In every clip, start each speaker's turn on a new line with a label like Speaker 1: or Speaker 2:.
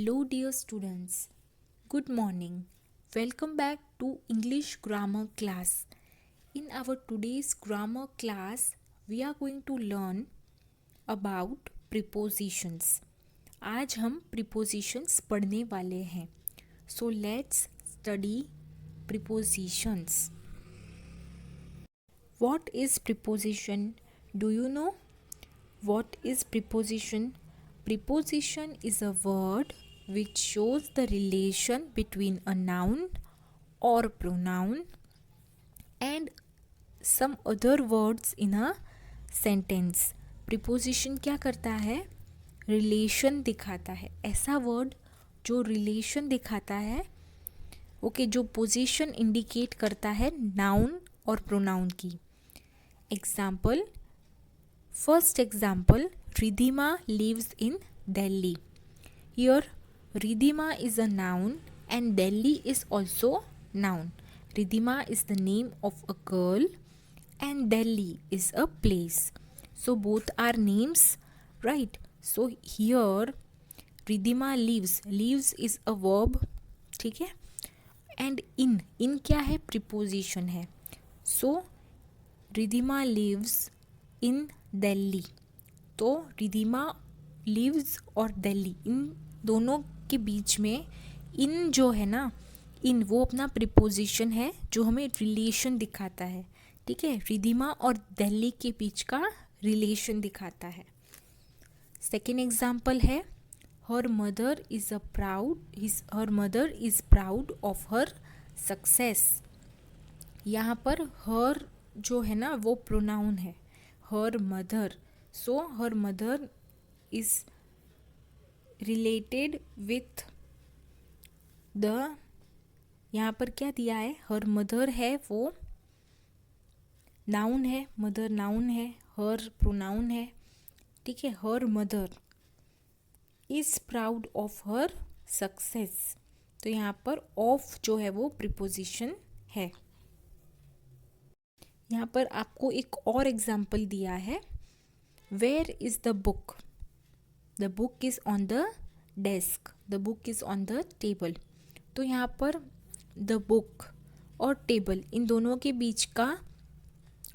Speaker 1: Hello, dear students. Good morning. Welcome back to English grammar class. In our today's grammar class, we are going to learn about prepositions. आज हम prepositions पढ़ने वाले हैं. So let's study prepositions. What is preposition? Do you know what is preposition? Preposition is a word which shows the relation between a noun or pronoun and some other words in a sentence. Preposition क्या करता है? Relation दिखाता है. ऐसा word जो relation दिखाता है, जो पोजीशन इंडिकेट करता है नाउन और प्रोनाउन की. Example. First example, Ridhima lives in Delhi. Here, Ridhima is a noun and Delhi is also noun. Ridhima is the name of a girl and Delhi is a place. So both are names, right? So here, Ridhima lives. Lives is a verb, ठीक है? And in क्या है? Preposition है. So Ridhima lives in Delhi. तो Ridhima lives और दिल्ली, इन दोनों के बीच में इन जो है ना, इन वो अपना प्रीपोजिशन है जो हमें रिलेशन दिखाता है. ठीक है, रिधिमा और दिल्ली के बीच का रिलेशन दिखाता है. सेकेंड एग्जाम्पल है her mother is proud of her success. यहाँ पर हर जो है ना वो प्रोनाउन है, her mother. So her mother is related with the, यहाँ पर क्या दिया है? her mother है, वो नाउन है, मदर नाउन है, her प्रोनाउन है. ठीक है, her mother is proud of her success. तो यहाँ पर of जो है वो प्रीपोजिशन है. यहाँ पर आपको एक और एग्जाम्पल दिया है. Where is the book? The book is on the desk. The book is on the table. तो यहाँ पर द बुक और टेबल, इन दोनों के बीच का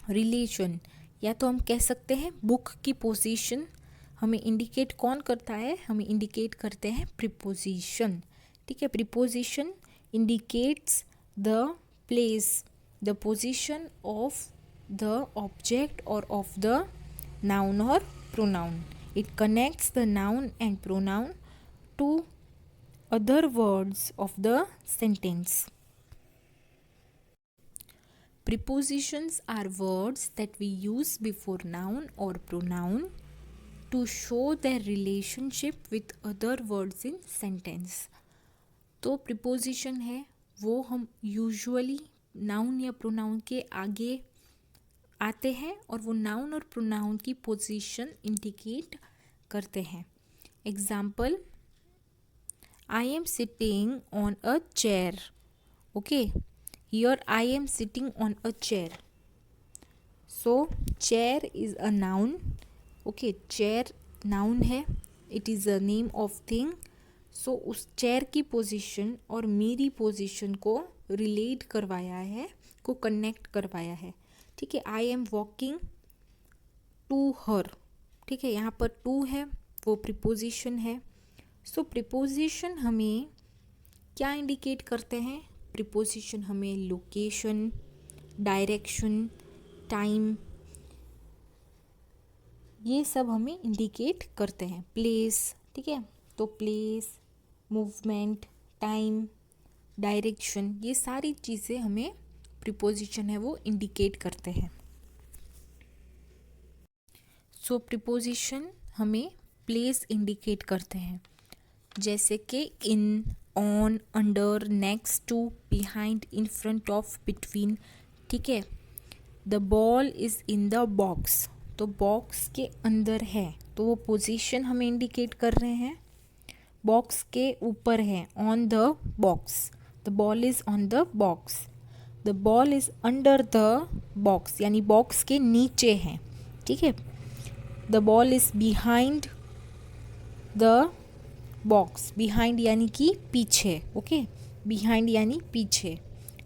Speaker 1: रिलेशन, या तो हम कह सकते हैं बुक की पोजीशन हमें इंडिकेट कौन करता है? हमें इंडिकेट करते हैं प्रीपोजिशन. ठीक है, preposition indicates the place, the position of the object or of the noun or pronoun. It connects the noun and pronoun to other words of the sentence. Prepositions are words that we use before noun or pronoun to show their relationship with other words in sentence. तो preposition है वो हम usually noun या pronoun के आगे आते हैं और वो नाउन और प्रोनाउन की पोजीशन इंडिकेट करते हैं. Example, I am sitting on a chair. Okay, here I am sitting on a chair. So chair is a noun. Okay, chair noun है, it is a name of thing. So उस chair की position और मेरी position को relate करवाया है, को connect करवाया है. ठीक है, I am walking to her. ठीक है, यहाँ पर टू है, वो प्रीपोजिशन है. सो प्रीपोजिशन हमें क्या इंडिकेट करते हैं? प्रीपोजिशन हमें लोकेशन, डायरेक्शन, टाइम, ये सब हमें इंडिकेट करते हैं. प्लेस, ठीक है, तो प्लेस, मूवमेंट, टाइम, डायरेक्शन, ये सारी चीज़ें हमें प्रीपोजिशन है वो इंडिकेट करते हैं. सो प्रीपोजिशन हमें प्लेस इंडिकेट करते हैं, जैसे कि in, on, under, next to, behind, in front of, between. ठीक है, the ball is in the box. तो बॉक्स के अंदर है, तो वो पोजीशन हमें इंडिकेट कर रहे हैं. बॉक्स के ऊपर है, on the box. The ball is on the box. The ball is under the box, यानी बॉक्स के नीचे है. ठीक है, the ball is behind the box, behind यानी कि पीछे, ओके, बिहाइंड यानी पीछे।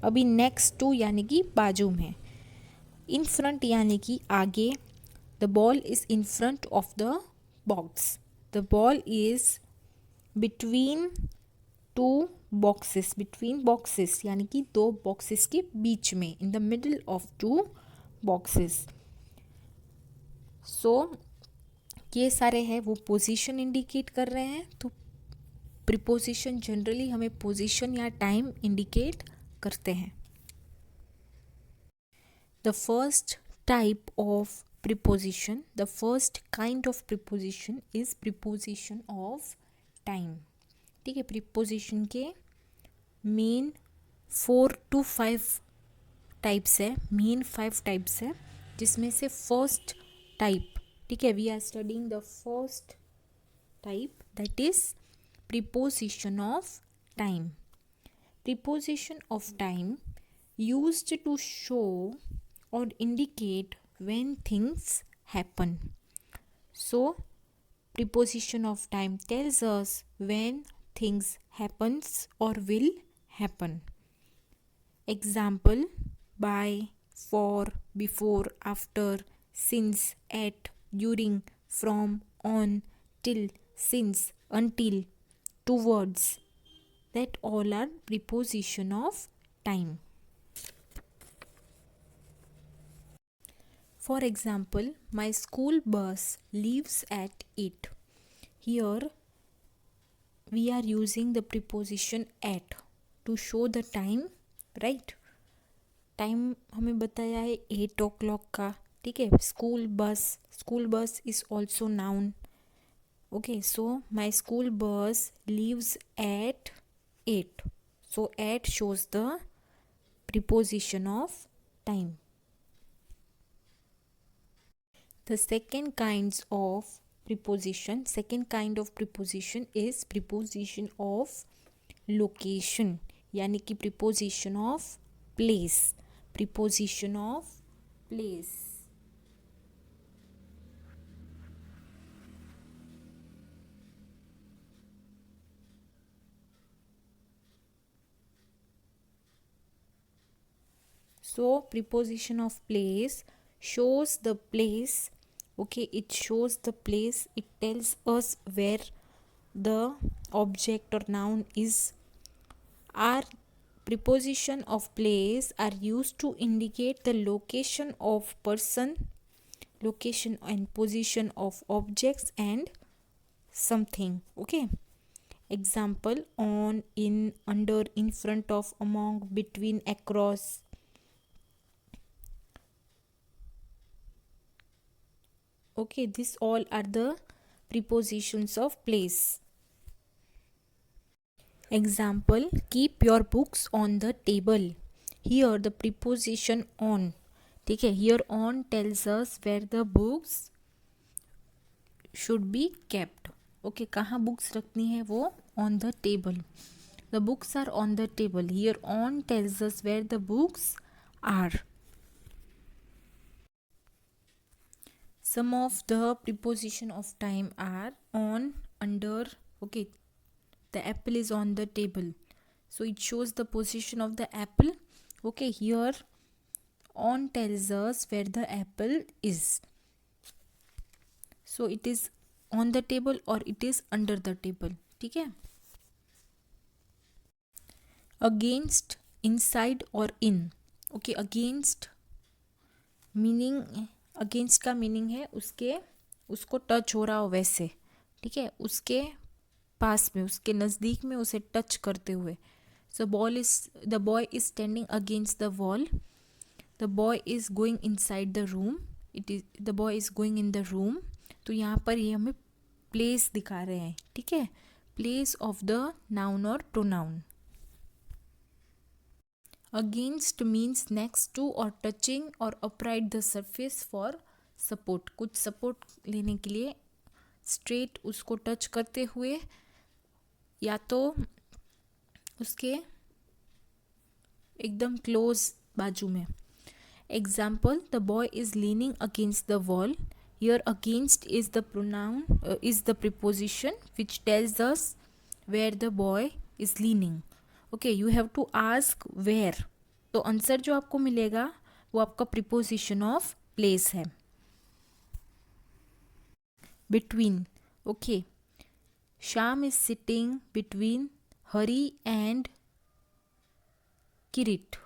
Speaker 1: अभी नेक्स्ट टू यानी कि बाजू में। इन फ्रंट यानी कि आगे। The ball is in front of the box. The ball is between two boxes, between boxes यानी कि दो बॉक्सेस के बीच में, in the middle of two boxes. So ये सारे हैं वो पोजीशन इंडिकेट कर रहे हैं। तो प्रीपोजिशन जनरली हमें पोजीशन या टाइम इंडिकेट करते हैं। The first type of preposition, the first kind of preposition is preposition of time. ठीक है, प्रीपोजिशन के मेन 4 to 5 टाइप्स है, मेन 5 टाइप्स है, जिसमें से फर्स्ट टाइप, ठीक है, we are studying the first type, that is preposition of time. Preposition of time used to show or indicate when things happen. So preposition of time tells us when things happens or will happen. Example: by, for, before, after, since, at, during, from, on, till, since, until, towards. That all are preposition of time. For example, my school bus leaves at 8. Here we are using the preposition at to show the time, right? Time हमें बताया है 8 o'clock का, ठीक है। School bus is also noun, okay. So my school bus leaves at 8. So at shows the preposition of time. The second kind of preposition is preposition of location, यानी कि preposition of place. Preposition of place. So preposition of place shows the place, okay, it shows the place, it tells us where the object or noun is. Our preposition of place are used to indicate the location of person, location and position of objects and something, okay. Example: on, in, under, in front of, among, between, across. Okay, these all are the prepositions of place. Example: keep your books on the table. Here the preposition on, ठीक है, here on tells us where the books should be kept. Okay, कहाँ books रखनी है वो on the table. The books are on the table. Here on tells us where the books are. Some of the preposition of time are on, under, okay. The apple is on the table, so it shows the position of the apple, okay. Here on tells us where the apple is, so it is on the table or it is under the table, ठीक है। Against, inside or in, okay. Against meaning, against का meaning है उसको touch हो रहा हो वैसे, ठीक है, उसके पास में, उसके नज़दीक में, उसे टच करते हुए. सो the boy is standing against the wall. The boy is going inside the room. The boy is going in the room. तो यहाँ पर ये हमें प्लेस दिखा रहे हैं, ठीक है, प्लेस ऑफ द नाउन और pronoun. Against means next to और टचिंग और upright the surface for support. कुछ सपोर्ट लेने के लिए स्ट्रेट उसको टच करते हुए या तो उसके एकदम क्लोज बाजू में. Example, the boy is leaning against the wall. Here against is the pronoun, is the preposition which tells us where the boy is leaning. Okay, you have to ask where. तो answer जो आपको मिलेगा वो आपका preposition of place है. Between. Okay, Sham is sitting between Hari and Kirit.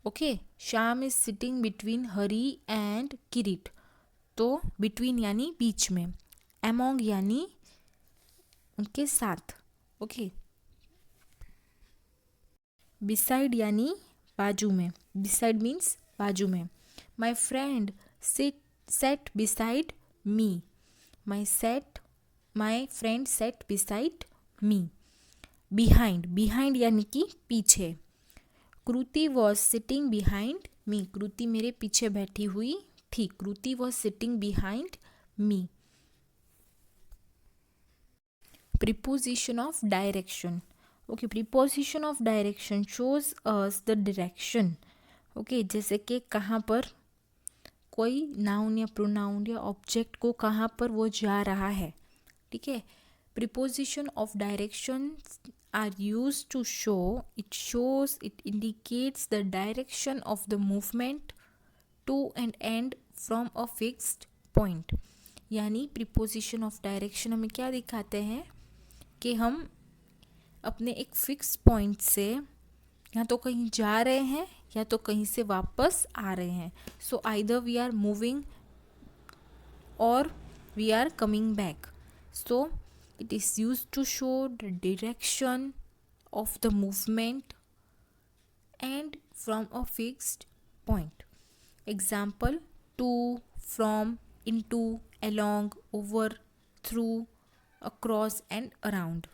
Speaker 1: Okay, Sham is sitting between Hari and Kirit. तो between यानी बीच में, among यानी उनके साथ. ओके, beside यानी बाजू में. beside मीन्स बाजू में. My friend sat beside me. My friend sat beside me. Behind यानी कि पीछे. कृति was sitting behind me. कृति मेरे पीछे बैठी हुई थी. कृति was sitting behind me. Preposition of direction. Okay, preposition of direction shows us the direction. Okay, जैसे कि कहाँ पर कोई नाउन या प्रोनाउन या ऑब्जेक्ट को कहाँ पर वो जा रहा है. ठीक है. Preposition of direction are used to show, it indicates the direction of the movement to and from a fixed point. यानी preposition of direction हमें क्या दिखाते हैं कि हम अपने एक फिक्स पॉइंट से या तो कहीं जा रहे हैं या तो कहीं से वापस आ रहे हैं. So either we are moving और we are coming back. So it is used to show the direction of the movement and from a fixed point. Example: to, from, into, along, over, through, across and around.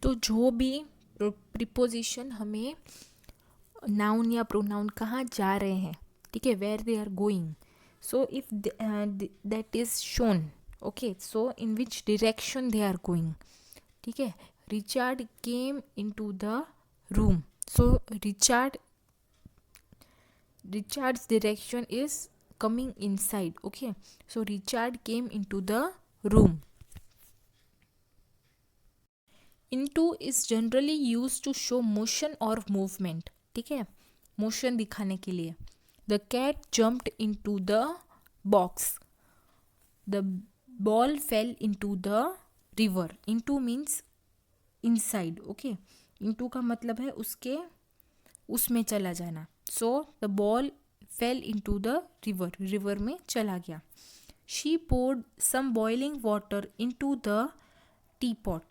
Speaker 1: तो जो भी preposition हमें noun या pronoun कहाँ जा रहे हैं, ठीक है, where they are going. So if that is shown. Okay, so in which direction they are going. ठीक है. Richard came into the room. So Richard's direction is coming inside. Okay, so Richard came into the room. Into is generally used to show motion or movement. ठीक है, motion दिखाने के लिए. The cat jumped into the box. The ball fell into the river. Into means inside. Okay, into का मतलब है उसमें चला जाना. So the ball fell into the river. river में चला गया. She poured some boiling water into the teapot.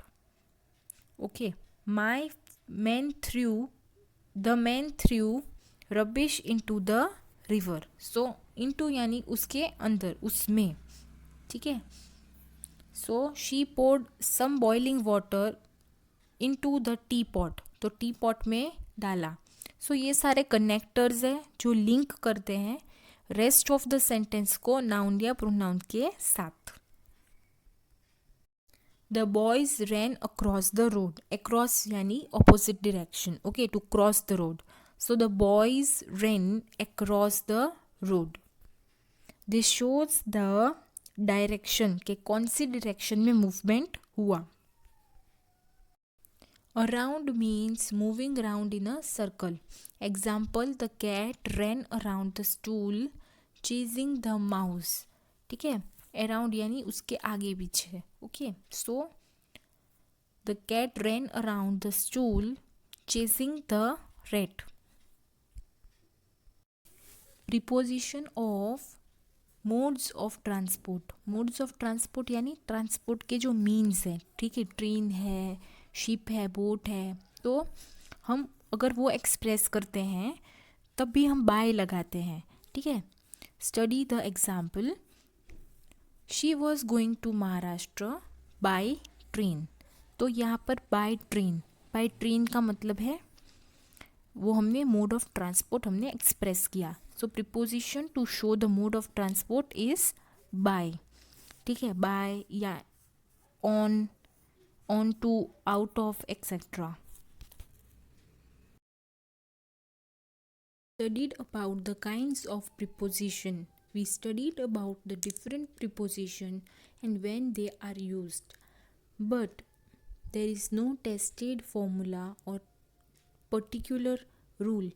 Speaker 1: Okay, the man threw rubbish into the river. So into यानी उसके अंदर, उसमें. ठीक है. So she poured some boiling water into the teapot. तो teapot में डाला. So ये सारे कनेक्टर्स हैं जो लिंक करते हैं रेस्ट ऑफ द सेंटेंस को नाउन या प्रोनाउन के साथ. The boys ran across the road. Across यानी opposite direction. Okay, to cross the road. So the boys ran across the road. This shows the direction कि कौन सी direction में movement हुआ. Around means moving around in a circle. Example: the cat ran around the stool chasing the mouse. ठीक है. Around यानी उसके आगे पीछे. Okay, so the cat ran around the stool chasing the rat. Preposition of modes of transport. Modes of transport यानी transport के जो means हैं. ठीक है, ट्रेन है, शिप है, बोट है. तो हम अगर वो एक्सप्रेस करते हैं तब भी हम बाय लगाते हैं. ठीक है. Study the example. She was going to Maharashtra by train. तो यहाँ पर बाई ट्रेन का मतलब है वो हमने मोड ऑफ ट्रांसपोर्ट हमने एक्सप्रेस किया. So preposition to show the mode of transport is by. ठीक है, बाय या on to, out of, etcetera. Studied about the kinds of preposition. We studied about the different preposition and when they are used. but there is no tested formula or particular rule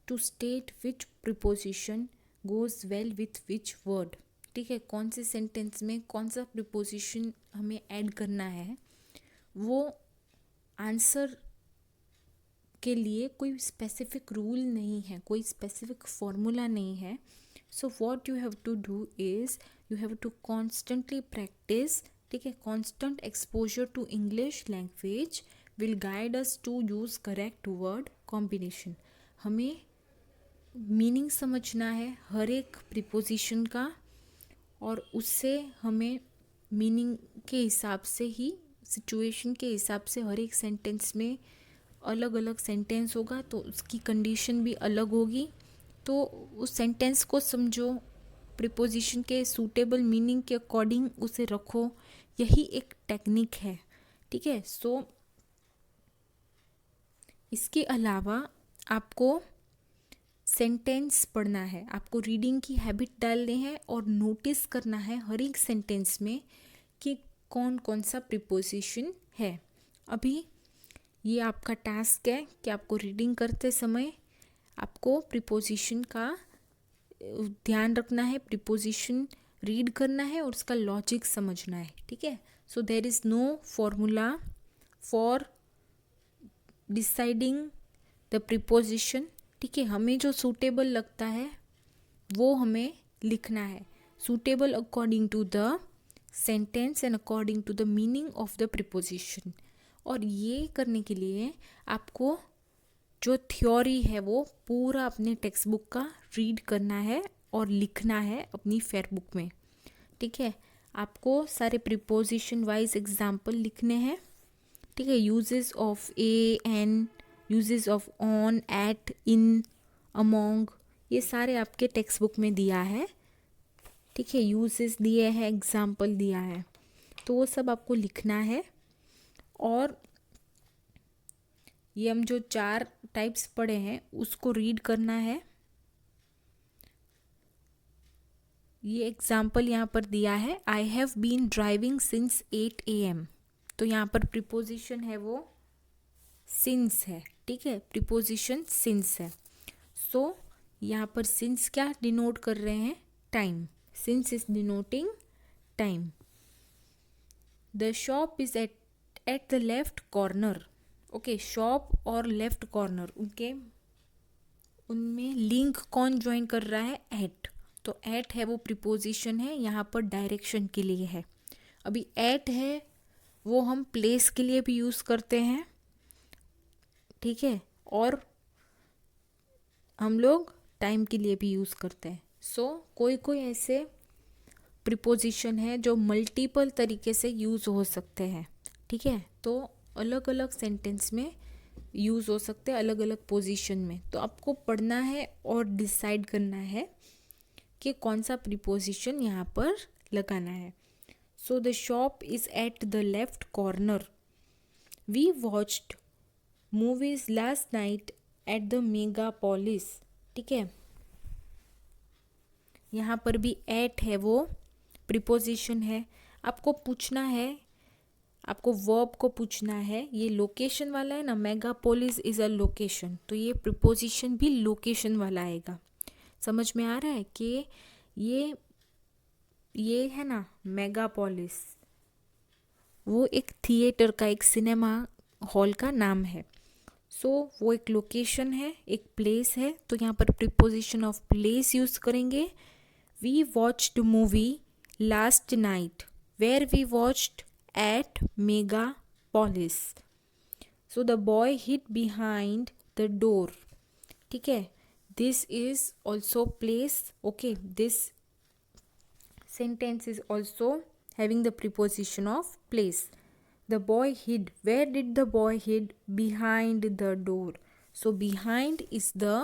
Speaker 1: to state which preposition goes well with which word. ठीक है, कौन से sentence में कौन सा preposition हमें add करना है, वो आंसर के लिए कोई स्पेसिफिक रूल नहीं है, कोई स्पेसिफिक फॉर्मूला नहीं है. So what you have to do is you have to constantly practise. ठीक है, constant exposure to English language will guide us to use correct word combination. हमें मीनिंग समझना है हर एक प्रिपोजिशन का, और उससे हमें मीनिंग के हिसाब से ही, सिचुएशन के हिसाब से हर एक सेंटेंस में अलग अलग सेंटेंस होगा, तो उसकी कंडीशन भी अलग होगी. तो उस सेंटेंस को समझो, प्रिपोजिशन के सूटेबल मीनिंग के अकॉर्डिंग उसे रखो. यही एक टेक्निक है. ठीक है, सो इसके अलावा आपको सेंटेंस पढ़ना है, आपको रीडिंग की हैबिट डालनी है और नोटिस करना है हर एक सेंटेंस में कि कौन कौन सा प्रिपोजिशन है. अभी ये आपका टास्क है कि आपको रीडिंग करते समय आपको प्रिपोजिशन का ध्यान रखना है, प्रिपोजिशन रीड करना है और उसका लॉजिक समझना है. ठीक है, so there is no formula for deciding the preposition. ठीक है, हमें जो सूटेबल लगता है वो हमें लिखना है, suitable according to the sentence and according to the meaning of the preposition. और ये करने के लिए आपको जो थ्योरी है वो पूरा अपने टेक्स्ट बुक का रीड करना है और लिखना है अपनी फेयर बुक में. ठीक है, आपको सारे प्रिपोजिशन वाइज एग्जाम्पल लिखने हैं. ठीक है, uses of a an, uses of on, at, in, among, ये सारे आपके टेक्स्ट बुक में दिया है. ठीक है, यूजेस दिए हैं, एग्जाम्पल दिया है, तो वो सब आपको लिखना है. और ये हम जो 4 टाइप्स पढ़े हैं उसको रीड करना है. ये एग्जाम्पल यहाँ पर दिया है, I have been driving since 8 AM. तो यहाँ पर प्रिपोजिशन है वो सिंस है. ठीक है, प्रिपोजिशन सिंस है. सो यहाँ पर सिंस क्या डिनोट कर रहे हैं, time. Since is denoting time. The shop is eight the left corner. Okay, shop और लेफ्ट कॉर्नर उनमें लिंक कौन ज्वाइन कर रहा है, एट. तो एट है वो प्रिपोजिशन है, यहाँ पर डायरेक्शन के लिए है. अभी एट है वो हम प्लेस के लिए भी यूज़ करते हैं. ठीक है, और हम लोग टाइम के लिए भी यूज़ करते हैं. सो कोई कोई ऐसे प्रिपोजिशन है जो मल्टीपल तरीके से यूज़ हो सकते हैं. ठीक है, तो अलग अलग सेंटेंस में यूज़ हो सकते हैं, अलग अलग पोजीशन में. तो आपको पढ़ना है और डिसाइड करना है कि कौन सा प्रिपोजिशन यहाँ पर लगाना है. So the shop is at the left corner. We watched movies last night at the Megapolis. ठीक है, यहाँ पर भी एट है वो प्रिपोजिशन है. आपको पूछना है, आपको वर्ब को पूछना है, ये लोकेशन वाला है ना, मेगापोलिस इज़ अ लोकेशन, तो ये प्रिपोजिशन भी लोकेशन वाला आएगा. समझ में आ रहा है कि ये है ना मेगापोलिस, वो एक थिएटर का, एक सिनेमा हॉल का नाम है. सो वो एक लोकेशन है, एक प्लेस है, तो यहाँ पर प्रिपोजिशन ऑफ प्लेस यूज़ करेंगे. We watched movie last night where we watched at Megapolis. So the boy hid behind the door. ठीक है, this is also place. Okay, this sentence is also having the preposition of place. The boy hid. Where did the boy hid? Behind the door. So behind is the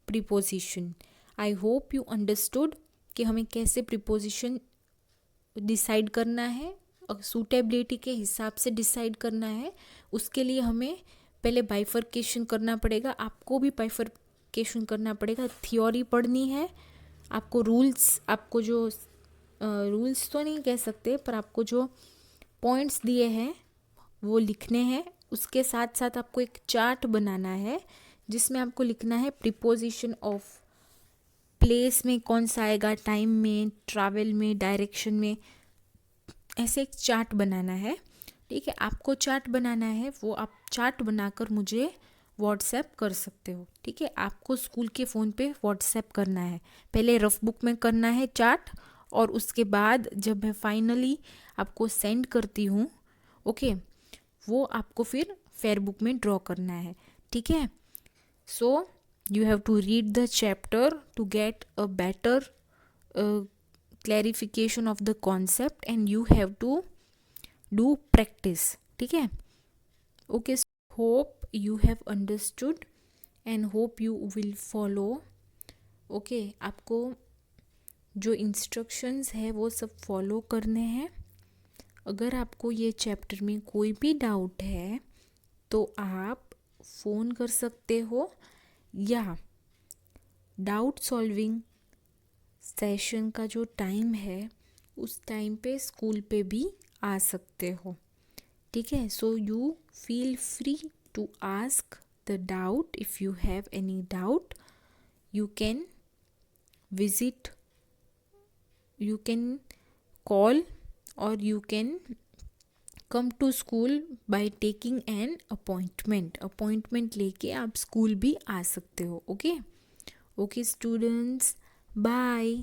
Speaker 1: preposition. I hope you understood कि हमें कैसे preposition decide करना है, suitability के हिसाब से decide करना है. उसके लिए हमें पहले बाइफर्केशन करना पड़ेगा, आपको भी बाइफर्केशन करना पड़ेगा. थ्योरी पढ़नी है, आपको रूल्स, आपको जो रूल्स तो नहीं कह सकते, पर आपको जो पॉइंट्स दिए हैं वो लिखने हैं। उसके साथ साथ आपको एक चार्ट बनाना है जिसमें आपको लिखना है प्रीपोजिशन ऑफ प्लेस में कौन सा आएगा, टाइम में, ट्रैवल में, डायरेक्शन में, ऐसे एक चार्ट बनाना है। ठीक है, आपको चार्ट बनाना है, वो आप चार्ट बनाकर मुझे व्हाट्सएप कर सकते हो। ठीक है, आपको स्कूल के फ़ोन पे व्हाट्सएप करना है। पहले रफ बुक में करना है चार्ट, और उसके बाद जब मैं फाइनली आपको सेंड करती हूँ, ओके, वो आपको फिर फेयर बुक में ड्रॉ करना है। ठीक है, सो you have to read the chapter to get a better clarification of the concept, and you have to do practice. ठीक है, okay, so hope you have understood and hope you will follow. okay, आपको जो instructions है वो सब follow करने हैं। अगर आपको ये चैप्टर में कोई भी डाउट है तो आप फ़ोन कर सकते हो, या डाउट सॉल्विंग सेशन का जो टाइम है उस टाइम पे स्कूल पे भी आ सकते हो। ठीक है, so you feel free to ask the doubt. If you have any doubt you can visit, you can call, or you can come to school by taking an appointment लेके आप स्कूल भी आ सकते हो। Okay, okay students, bye.